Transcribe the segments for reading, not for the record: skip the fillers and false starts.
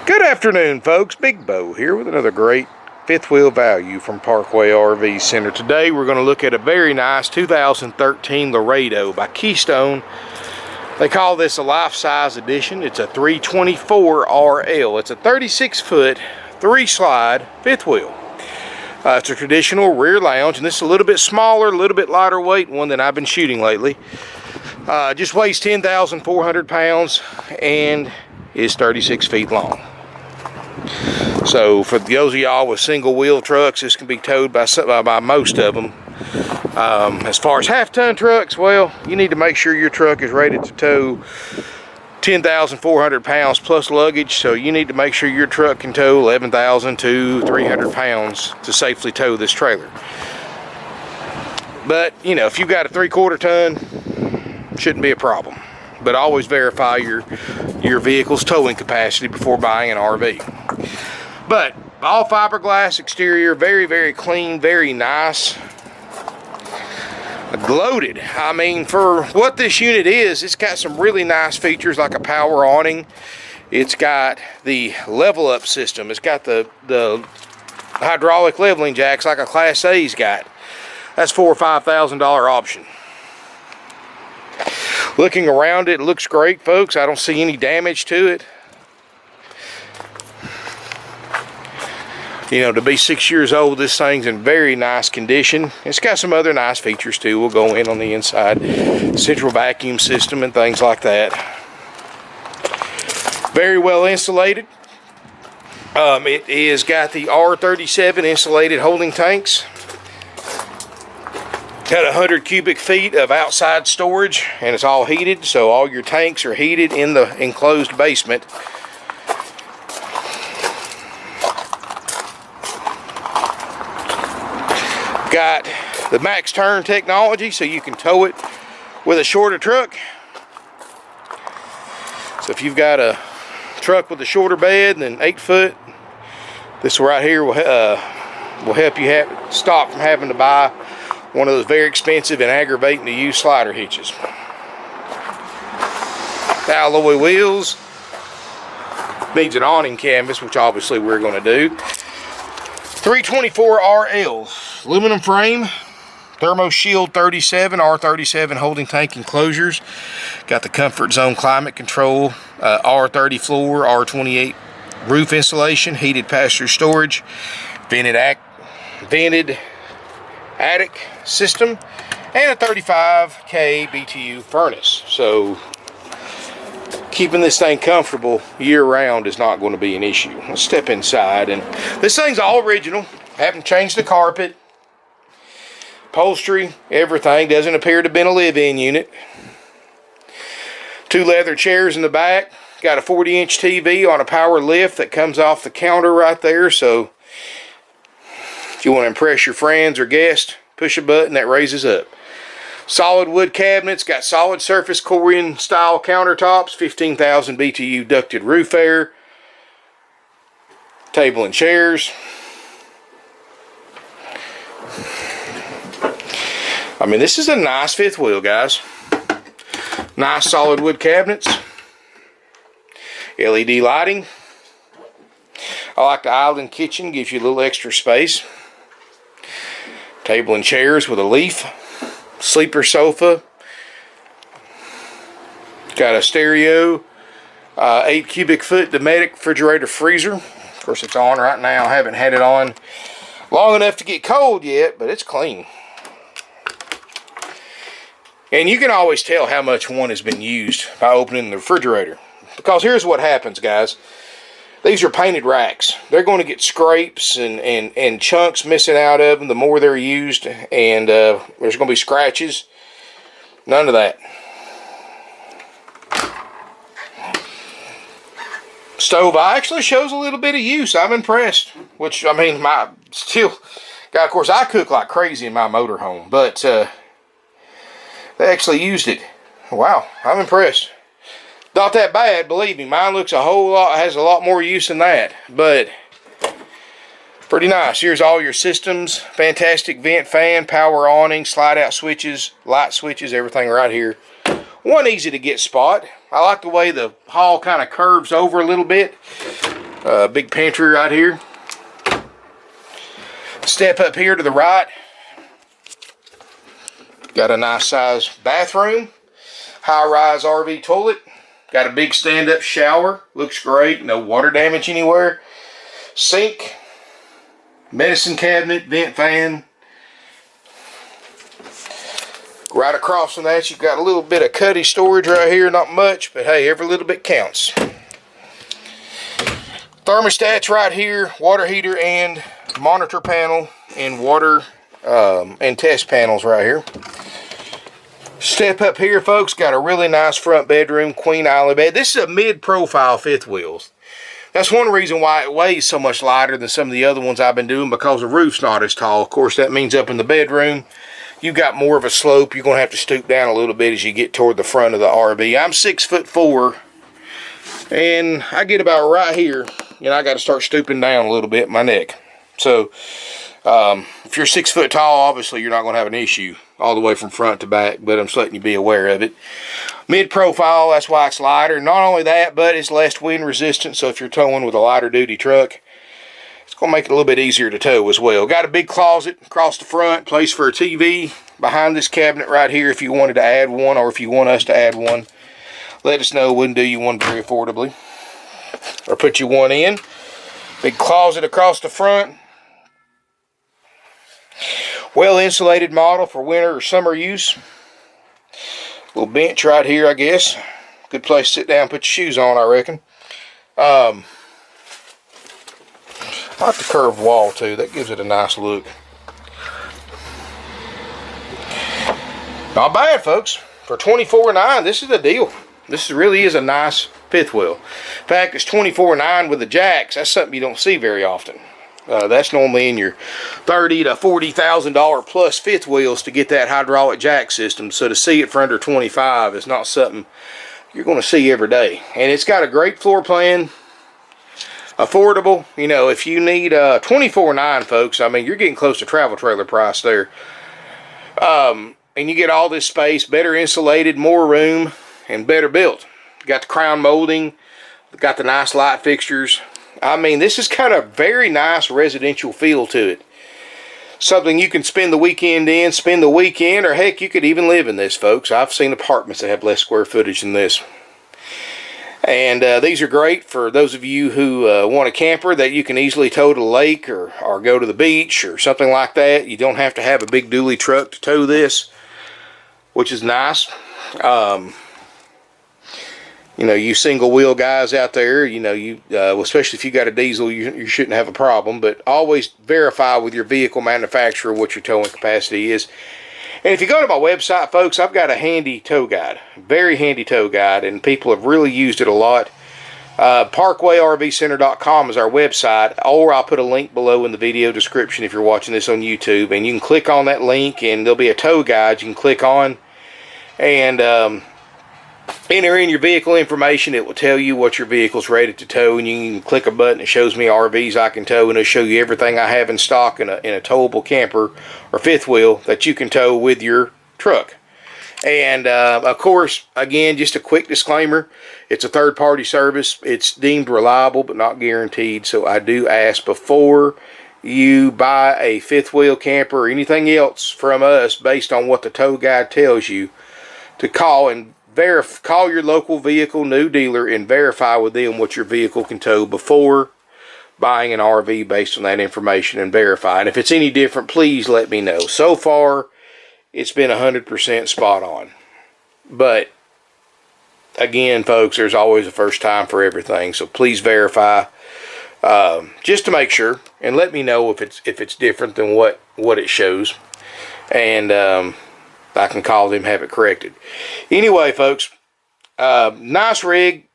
Good afternoon, folks. Big Bo here with another great fifth wheel value from Parkway RV Center. Today we're going to look at a very nice 2013 Laredo by Keystone. They call this a life-size edition. It's a 324 RL. It's a 36-foot, 3-slide fifth wheel. It's a traditional rear lounge, and this is a little bit smaller, a little bit lighter weight, one that I've been shooting lately. Just weighs 10,400 pounds and is 36 feet long. So for those of y'all with single wheel trucks, this can be towed by most of them. As far as half-ton trucks, well, you need to make sure your truck is rated to tow 10,400 pounds plus luggage. So you need to make sure your truck can tow 11,000 to 300 pounds to safely tow this trailer. But you know, if you've got a 3/4 ton, shouldn't be a problem. But always verify your vehicle's towing capacity before buying an RV. But all fiberglass exterior, very, very clean, very nice. Gloated. I mean, for what this unit is, it's got some really nice features like a power awning. It's got the level up system. It's got the hydraulic leveling jacks like a Class A's got. That's $4,000 or $5,000 option. Looking around it, looks great, folks. I don't see any damage to it. You know, to be 6 years old, this thing's in very nice condition. It's got some other nice features too. We'll go in on the inside. Central vacuum system and things like that. Very well insulated. It is got the R37 insulated holding tanks. Got 100 cubic feet of outside storage, and it's all heated, so all your tanks are heated in the enclosed basement. Got the max turn technology, so you can tow it with a shorter truck. So if you've got a truck with a shorter bed than 8 foot, this right here will help you stop from having to buy one of those very expensive and aggravating to use slider hitches. Alloy wheels. Needs an awning canvas, which obviously we're going to do. 324 RL. Aluminum frame. Thermo Shield 37, R37 holding tank enclosures. Got the Comfort Zone climate control. R30 floor, R28 roof insulation. Heated passenger storage. Vented attic system, and a 35K BTU furnace. So keeping this thing comfortable year-round is not going to be an issue. Let's step inside, and this thing's all original. Haven't changed the carpet, upholstery, everything. Doesn't appear to have been a live-in unit. 2 leather chairs in the back. Got a 40-inch TV on a power lift that comes off the counter right there, so if you want to impress your friends or guests, push a button that raises up. Solid wood cabinets, got solid surface Corian style countertops, 15,000 BTU ducted roof air, table and chairs. I mean, this is a nice fifth wheel, guys. Nice solid wood cabinets, LED lighting. I like the island kitchen, gives you a little extra space. Table and chairs with a leaf. Sleeper sofa. Got a stereo. 8 cubic foot Dometic refrigerator freezer. Of course, it's on right now. I haven't had it on long enough to get cold yet, but it's clean. And you can always tell how much one has been used by opening the refrigerator. Because here's what happens, guys. These are painted racks. They're going to get scrapes and chunks missing out of them the more they're used, and there's going to be scratches. None of that. Stove actually shows a little bit of use. I'm impressed. Which, I mean, of course, I cook like crazy in my motorhome, but they actually used it. Wow, I'm impressed. Not that bad, believe me. Mine looks has a lot more use than that, but pretty nice. Here's all your systems. Fantastic vent fan, power awning, slide out switches, light switches, everything right here. One easy to get spot. I like the way the hall kind of curves over a little bit. Big pantry right here. Step up here to the right. Got a nice size bathroom. High-rise RV toilet. Got a big stand-up shower. Looks great. No water damage anywhere. Sink. Medicine cabinet. Vent fan. Right across from that, you've got a little bit of cuddy storage right here. Not much, but hey, every little bit counts. Thermostats right here. Water heater and monitor panel. And water and test panels right here. Step up here, folks. Got a really nice front bedroom, queen island bed. This is a mid-profile fifth wheels. That's one reason why it weighs so much lighter than some of the other ones I've been doing, because the roof's not as tall. Of course, that means up in the bedroom, you've got more of a slope. You're going to have to stoop down a little bit as you get toward the front of the RV. I'm 6'4", and I get about right here, and I got to start stooping down a little bit, my neck. So, if you're 6 foot tall, obviously you're not going to have an issue all the way from front to back, but I'm just letting you be aware of it. Mid-profile, that's why it's lighter. Not only that, but it's less wind resistant, so if you're towing with a lighter duty truck, it's going to make it a little bit easier to tow as well. Got a big closet across the front, place for a TV behind this cabinet right here if you wanted to add one, or if you want us to add one. Let us know. We can do you one very affordably, or put you one in. Big closet across the front. Well insulated model for winter or summer use. Little bench right here, I guess. Good place to sit down, put your shoes on, I reckon. I like the curved wall too. That gives it a nice look. Not bad, folks. For $24.9, this is a deal. This really is a nice fifth wheel. In fact, it's $24.9 with the jacks. That's something you don't see very often. That's normally in your $30,000 to $40,000 plus fifth wheels to get that hydraulic jack system. So to see it for under $25 is not something you're going to see every day. And it's got a great floor plan, affordable. You know, if you need $24.9, folks, I mean, you're getting close to travel trailer price there. And you get all this space, better insulated, more room, and better built. Got the crown molding, got the nice light fixtures. I mean, this is kind of very nice residential feel to it. Something you can spend the weekend in, or heck, you could even live in this, folks. I've seen apartments that have less square footage than this. And these are great for those of you who want a camper that you can easily tow to the lake or go to the beach or something like that. You don't have to have a big dually truck to tow this, which is nice. You know, you single wheel guys out there, you know, especially if you got a diesel, you shouldn't have a problem. But always verify with your vehicle manufacturer what your towing capacity is. And if you go to my website, folks, I've got a handy tow guide, very handy tow guide, and people have really used it a lot. ParkwayRVCenter.com is our website, or I'll put a link below in the video description if you're watching this on YouTube, and you can click on that link, and there'll be a tow guide you can click on, and enter in your vehicle information. It will tell you what your vehicle's rated to tow, and you can click a button. It shows me RVs I can tow, and it'll show you everything I have in stock in a towable camper or fifth wheel that you can tow with your truck. And of course, again, just a quick disclaimer, it's a third-party service. It's deemed reliable but not guaranteed, so I do ask before you buy a fifth wheel camper or anything else from us based on what the tow guide tells you, to call your local vehicle new dealer and verify with them what your vehicle can tow before buying an RV based on that information, and verify. And if it's any different, please let me know. So far, it's been 100% spot on. But again, folks, there's always a first time for everything. So please verify just to make sure, and let me know if it's different than what it shows. And I can call them, have it corrected. Anyway, folks, nice rig,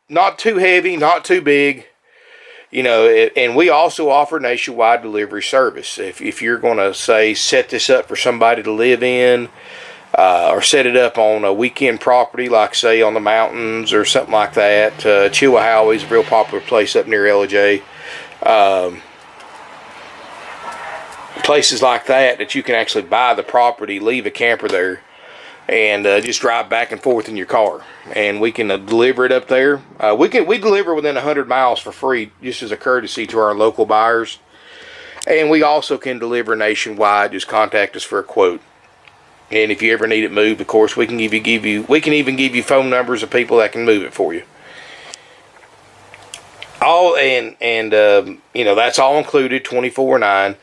not too heavy, not too big, you know. And we also offer nationwide delivery service. If you're going to, say, set this up for somebody to live in, or set it up on a weekend property, like, say, on the mountains or something like that. Chilhowee is a real popular place up near LJ. Places like that you can actually buy the property, leave a camper there, and just drive back and forth in your car, and we can deliver it up there. We deliver within 100 miles for free, just as a courtesy to our local buyers, and we also can deliver nationwide. Just contact us for a quote. And if you ever need it moved, of course, we can we can even give you phone numbers of people that can move it for you. You know, that's all included, $24.09.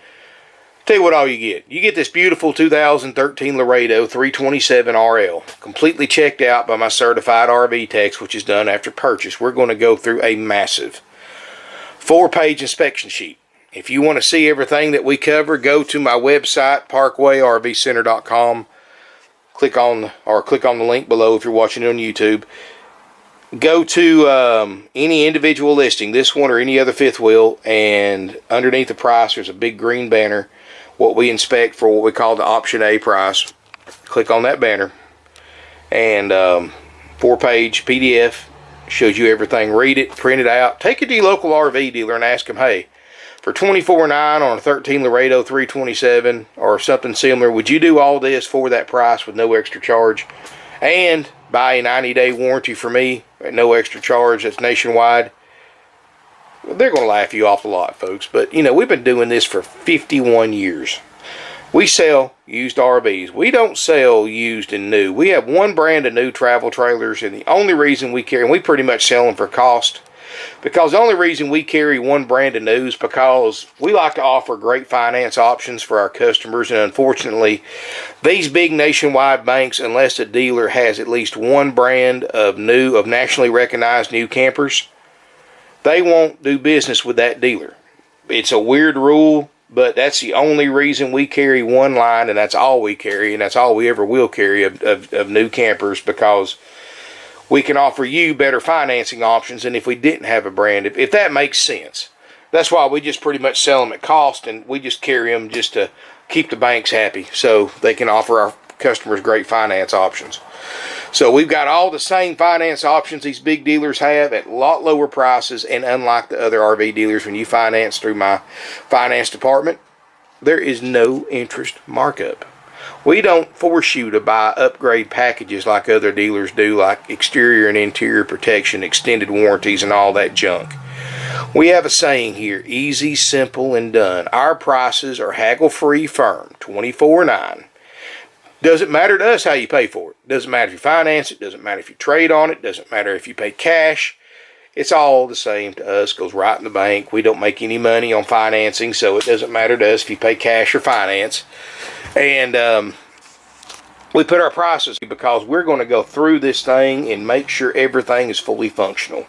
Tell you what all you get. You get this beautiful 2013 Laredo 327 RL, completely checked out by my certified RV techs, which is done after purchase. We're going to go through a massive 4-page inspection sheet. If you want to see everything that we cover, go to my website, parkwayRVcenter.com. Click on the link below if you're watching it on YouTube. Go to any individual listing, this one or any other fifth wheel, and underneath the price there's a big green banner, what we inspect for what we call the option A price. Click on that banner, and 4-page PDF shows you everything. Read it, print it out, take it to your local RV dealer and ask them, hey, for $24.09 on a 13 Laredo 327 or something similar, would you do all this for that price with no extra charge, and buy a 90-day warranty for me at no extra charge? That's nationwide. They're going to laugh you off a lot, folks. But, you know, we've been doing this for 51 years. We sell used RVs. We don't sell used and new. We have one brand of new travel trailers, and the only reason we carry, and we pretty much sell them for cost, because the only reason we carry one brand of new is because we like to offer great finance options for our customers. And unfortunately, these big nationwide banks, unless a dealer has at least one brand of nationally recognized new campers, they won't do business with that dealer. It's a weird rule, but that's the only reason we carry one line, and that's all we carry, and that's all we ever will carry of new campers, because we can offer you better financing options than if we didn't have a brand, if that makes sense. That's why we just pretty much sell them at cost, and we just carry them just to keep the banks happy so they can offer our customers great finance options. So we've got all the same finance options these big dealers have at a lot lower prices, and unlike the other RV dealers, when you finance through my finance department, there is no interest markup. We don't force you to buy upgrade packages like other dealers do, like exterior and interior protection, extended warranties, and all that junk. We have a saying here: easy, simple, and done. Our prices are haggle-free, firm, $24.09. Doesn't matter to us how you pay for it. Doesn't matter if you finance it. Doesn't matter if you trade on it. Doesn't matter if you pay cash. It's all the same to us. Goes right in the bank. We don't make any money on financing, so it doesn't matter to us if you pay cash or finance. And we put our prices because we're going to go through this thing and make sure everything is fully functional.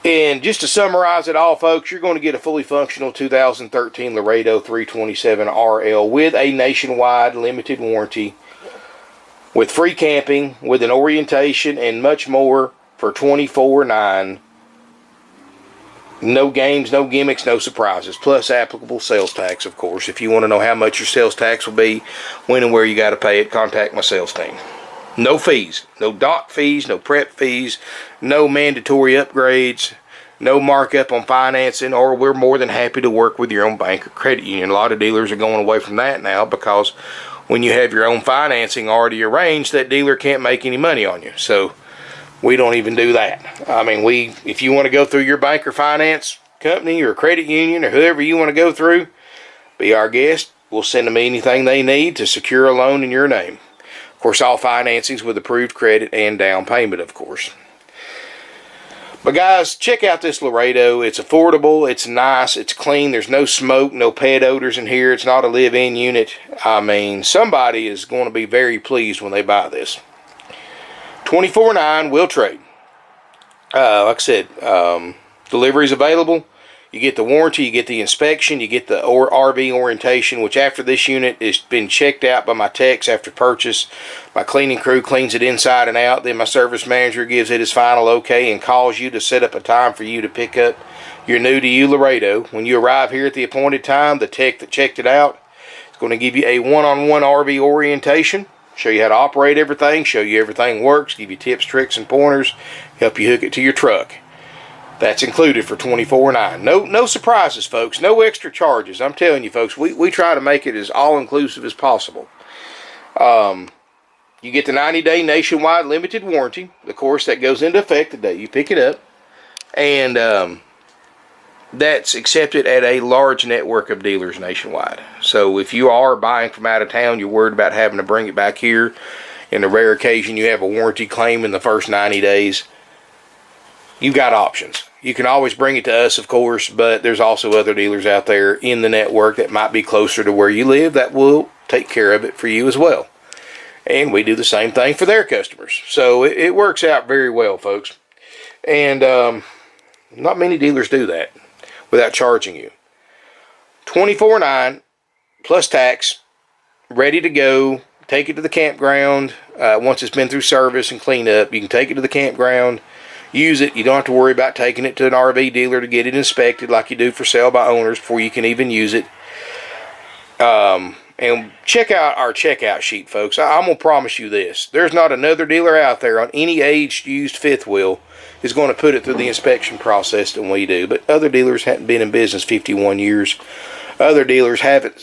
And just to summarize it all, folks, you're going to get a fully functional 2013 Laredo 327 RL with a nationwide limited warranty, with free camping, with an orientation, and much more for $24.09. No games, no gimmicks, no surprises, plus applicable sales tax, of course. If you want to know how much your sales tax will be, when and where you got to pay it, contact my sales team. No fees, no dock fees, no prep fees, no mandatory upgrades, no markup on financing, or we're more than happy to work with your own bank or credit union. A lot of dealers are going away from that now, because when you have your own financing already arranged, that dealer can't make any money on you. So we don't even do that. I mean, if you want to go through your bank or finance company or credit union or whoever you want to go through, be our guest. We'll send them anything they need to secure a loan in your name. Of course, all financings with approved credit and down payment, of course. But guys, check out this Laredo. It's affordable, it's nice, it's clean, there's no smoke, no pet odors in here, it's not a live-in unit. I mean, somebody is going to be very pleased when they buy this. $24.09, will trade. Like I said, delivery is available. You get the warranty, you get the inspection, you get the RV orientation, which after this unit has been checked out by my techs after purchase. My cleaning crew cleans it inside and out. Then my service manager gives it his final okay and calls you to set up a time for you to pick up your new to you Laredo. When you arrive here at the appointed time, the tech that checked it out is going to give you a one-on-one RV orientation, show you how to operate everything, show you everything works, give you tips, tricks, and pointers, help you hook it to your truck. That's included for $24.09. No surprises, folks. No extra charges. I'm telling you, folks, we try to make it as all-inclusive as possible. You You get the 90-day nationwide limited warranty. Of course, that goes into effect the day you pick it up. And that's accepted at a large network of dealers nationwide. So if you are buying from out of town, you're worried about having to bring it back here. In the rare occasion you have a warranty claim in the first 90 days, you've got options. You can always bring it to us, of course, but there's also other dealers out there in the network that might be closer to where you live that will take care of it for you as well. And we do the same thing for their customers. So it works out very well, folks. And not many dealers do that without charging you. $24.9 plus tax, ready to go. Take it to the campground. Once it's been through service and clean up, you can take it to the campground, use it. You don't have to worry about taking it to an RV dealer to get it inspected like you do for sale by owners before you can even use it. And check out our checkout sheet, folks. I'm going to promise you this. There's not another dealer out there on any aged used fifth wheel is going to put it through the inspection process than we do. But other dealers haven't been in business 51 years. Other dealers don't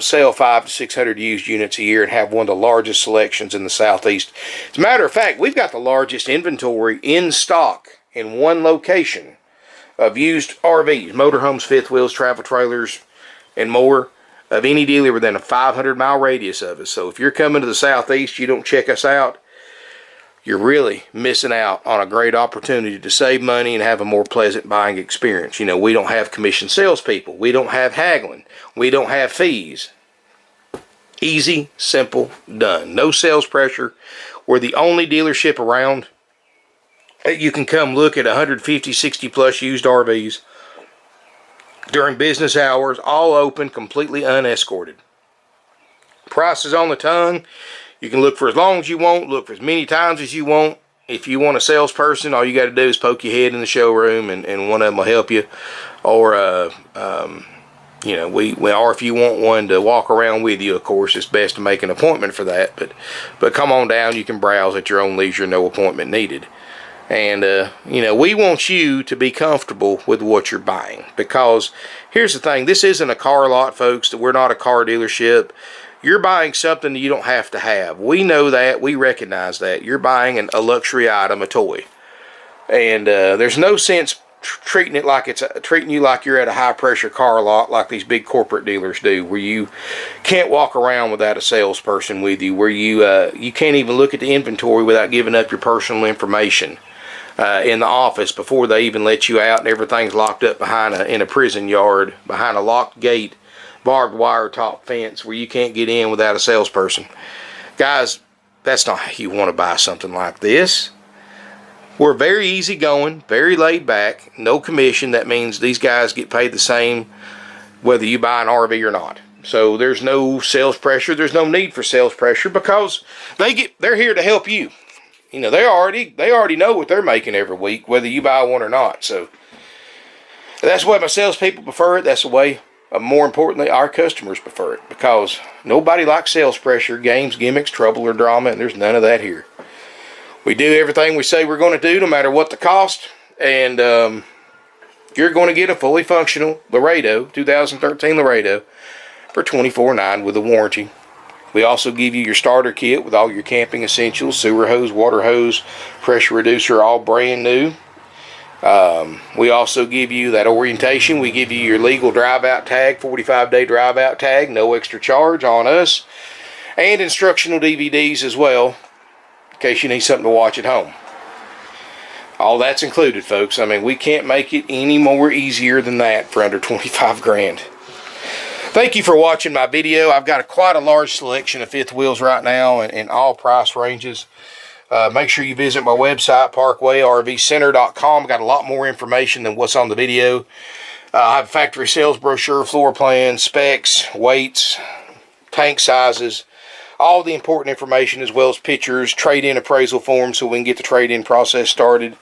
sell 500 to 600 used units a year and have one of the largest selections in the Southeast. As a matter of fact, we've got the largest inventory in stock in one location of used RVs, motorhomes, fifth wheels, travel trailers, and more of any dealer within a 500-mile radius of us. So if you're coming to the Southeast, you don't check us out, you're really missing out on a great opportunity to save money and have a more pleasant buying experience. You know, we don't have commission salespeople. We don't have haggling. We don't have fees. Easy, simple, done. No sales pressure. We're the only dealership around. You can come look at 150, 60 plus used RVs during business hours, all open, completely unescorted. Price is on the tongue. You can look for as long as you want, look for as many times as you want. If you want a salesperson, all you got to do is poke your head in the showroom and one of them will help you. Or, you know, or if you want one to walk around with you, of course, it's best to make an appointment for that. But come on down, you can browse at your own leisure, no appointment needed. And, you know, we want you to be comfortable with what you're buying. Because here's the thing, this isn't a car lot, folks. We're not a car dealership. You're buying something that you don't have to have. We know that. We recognize that. You're buying a luxury item, a toy. And there's no sense treating it like treating you like you're at a high-pressure car lot like these big corporate dealers do, where you can't walk around without a salesperson with you, where you can't even look at the inventory without giving up your personal information in the office before they even let you out, and everything's locked up in a prison yard, behind a locked gate, barbed wire top fence, where you can't get in without a salesperson. Guys, that's not how you want to buy something like this. We're very easygoing, very laid back, no commission. That means these guys get paid the same whether you buy an RV or not. So there's no sales pressure. There's no need for sales pressure because they're here to help you. You know, they already know what they're making every week, whether you buy one or not. So that's the way my salespeople prefer it. That's the way, more importantly, our customers prefer it, because nobody likes sales pressure, games, gimmicks, trouble, or drama, and there's none of that here. We do everything we say we're going to do, no matter what the cost, and you're going to get a fully functional Laredo, 2013 Laredo, for $24.9 with a warranty. We also give you your starter kit with all your camping essentials, sewer hose, water hose, pressure reducer, all brand new. We also give you that orientation. We give you your legal drive-out tag, 45-day drive-out tag, no extra charge on us, and instructional DVDs as well, in case you need something to watch at home. All that's included, folks. I mean, we can't make it any more easier than that for under 25 grand. Thank you for watching my video. I've got quite a large selection of fifth wheels right now in all price ranges. Make sure you visit my website, ParkwayRVCenter.com. I've got a lot more information than what's on the video. I have a factory sales brochure, floor plans, specs, weights, tank sizes, all the important information, as well as pictures, trade-in appraisal forms so we can get the trade-in process started.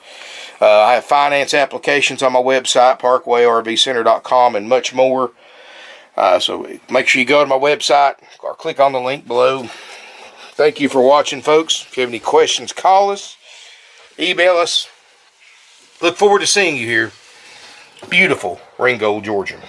I have finance applications on my website, ParkwayRVCenter.com, and much more. So make sure you go to my website or click on the link below. Thank you for watching, folks. If you have any questions, call us, email us. Look forward to seeing you here. Beautiful Ringgold, Georgia.